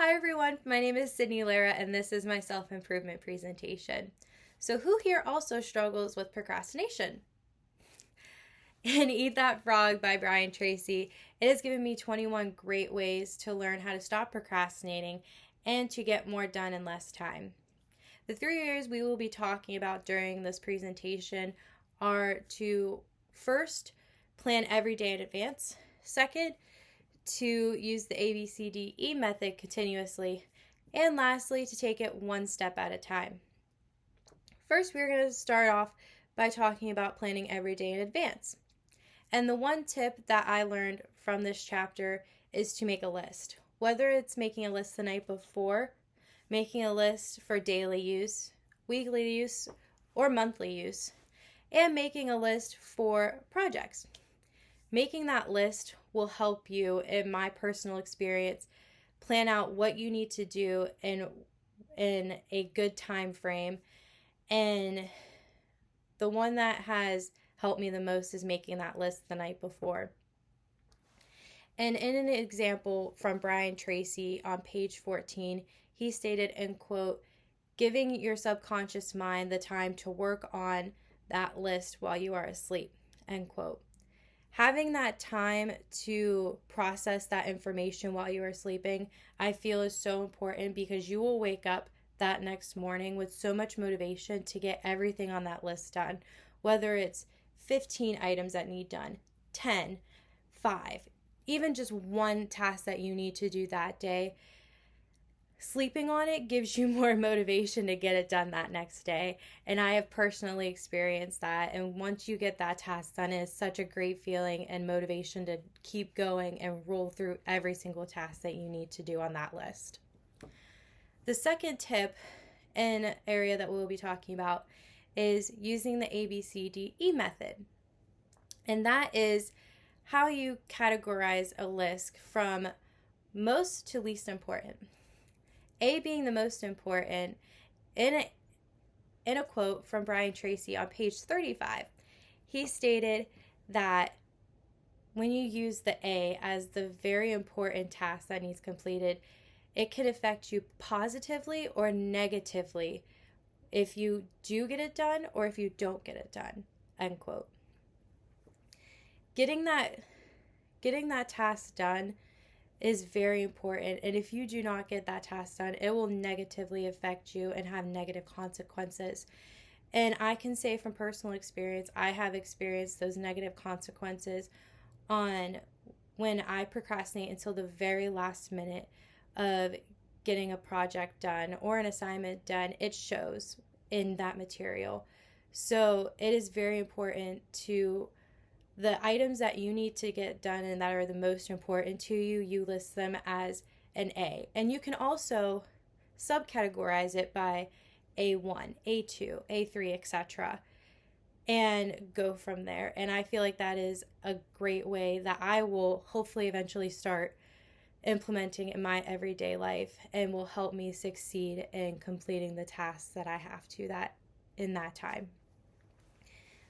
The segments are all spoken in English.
Hi everyone, my name is Sydney Lara and this is my self-improvement presentation. So who here also struggles with procrastination? In Eat That Frog by Brian Tracy, it has given me 21 great ways to learn how to stop procrastinating and to get more done in less time. The 3 areas we will be talking about during this presentation are to first, plan every day in advance. Second, to use the ABCDE method continuously. And lastly, to take it one step at a time. First, we're going to start off by talking about planning every day in advance. And the one tip that I learned from this chapter is to make a list. Whether it's making a list the night before, making a list for daily use, weekly use, or monthly use, and making a list for projects. Making that list will help you, in my personal experience, plan out what you need to do in a good time frame. And the one that has helped me the most is making that list the night before. And in an example from Brian Tracy on page 14, he stated, in quote, giving your subconscious mind the time to work on that list while you are asleep, end quote. Having that time to process that information while you are sleeping, I feel is so important because you will wake up that next morning with so much motivation to get everything on that list done, whether it's 15 items that need done, 10, 5, even just one task that you need to do that day. Sleeping on it gives you more motivation to get it done that next day. And I have personally experienced that. And once you get that task done, it is such a great feeling and motivation to keep going and roll through every single task that you need to do on that list. The second tip and area that we'll be talking about is using the ABCDE method. And that is how you categorize a list from most to least important. A being the most important. In a quote from Brian Tracy on page 35, he stated that when you use the A as the very important task that needs completed, it can affect you positively or negatively if you do get it done or if you don't get it done, end quote. Getting that task done is very important, and if you do not get that task done, it will negatively affect you and have negative consequences. And I can say from personal experience, I have experienced those negative consequences on when I procrastinate until the very last minute of getting a project done or an assignment done. It shows in that material. So it is very important to the items that you need to get done and that are the most important to you, you list them as an A. And you can also subcategorize it by A1, A2, A3, etc. and go from there. And I feel like that is a great way that I will hopefully eventually start implementing in my everyday life and will help me succeed in completing the tasks that I have to that in that time.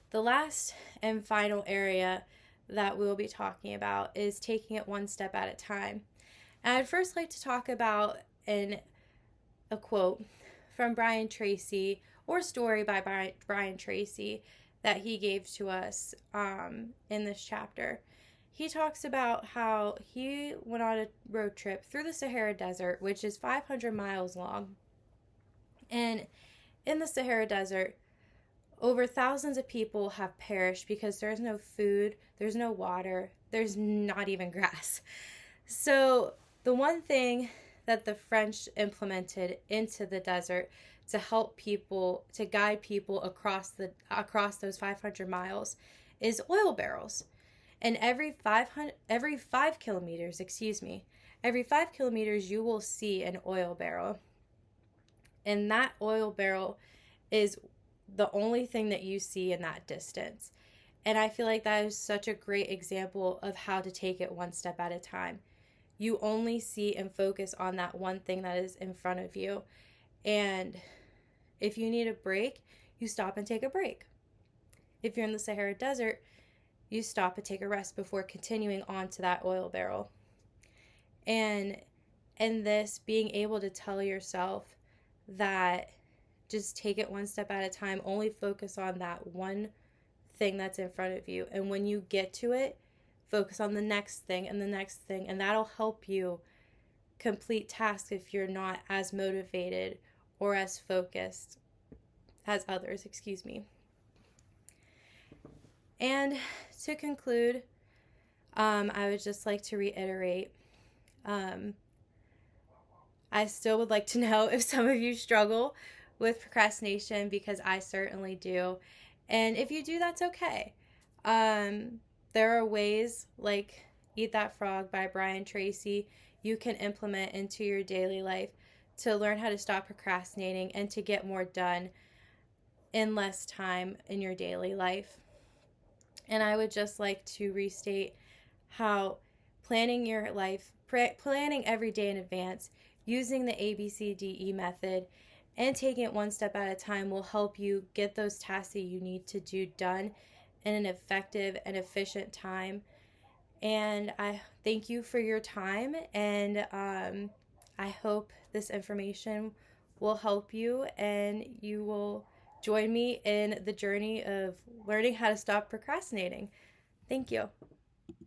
The last and final area that we'll be talking about is taking it one step at a time. And I'd first like to talk about a quote from Brian Tracy, or story by Brian Tracy that he gave to us in this chapter. He talks about how he went on a road trip through the Sahara Desert, which is 500 miles long. And in the Sahara Desert, over thousands of people have perished because there's no food, there's no water, there's not even grass. So the one thing that the French implemented into the desert to help people, to guide people across those 500 miles is oil barrels. And every 5 kilometers, every 5 kilometers you will see an oil barrel. And that oil barrel is the only thing that you see in that distance. And I feel like that is such a great example of how to take it one step at a time. You only see and focus on that one thing that is in front of you. And if you need a break, you stop and take a break. If you're in the Sahara Desert, you stop and take a rest before continuing on to that oil barrel. And And this being able to tell yourself that just take it one step at a time, only focus on that one thing that's in front of you. And when you get to it, focus on the next thing and the next thing. And that'll help you complete tasks if you're not as motivated or as focused as others, And to conclude, I would just like to reiterate, I still would like to know if some of you struggle with procrastination, because I certainly do. And if you do, that's okay. There are ways like Eat That Frog by Brian Tracy you can implement into your daily life to learn how to stop procrastinating and to get more done in less time in your daily life. And I would just like to restate how planning your life, planning every day in advance, using the ABCDE method, and taking it one step at a time will help you get those tasks that you need to do done in an effective and efficient time. And I thank you for your time, and I hope this information will help you and you will join me in the journey of learning how to stop procrastinating. Thank you.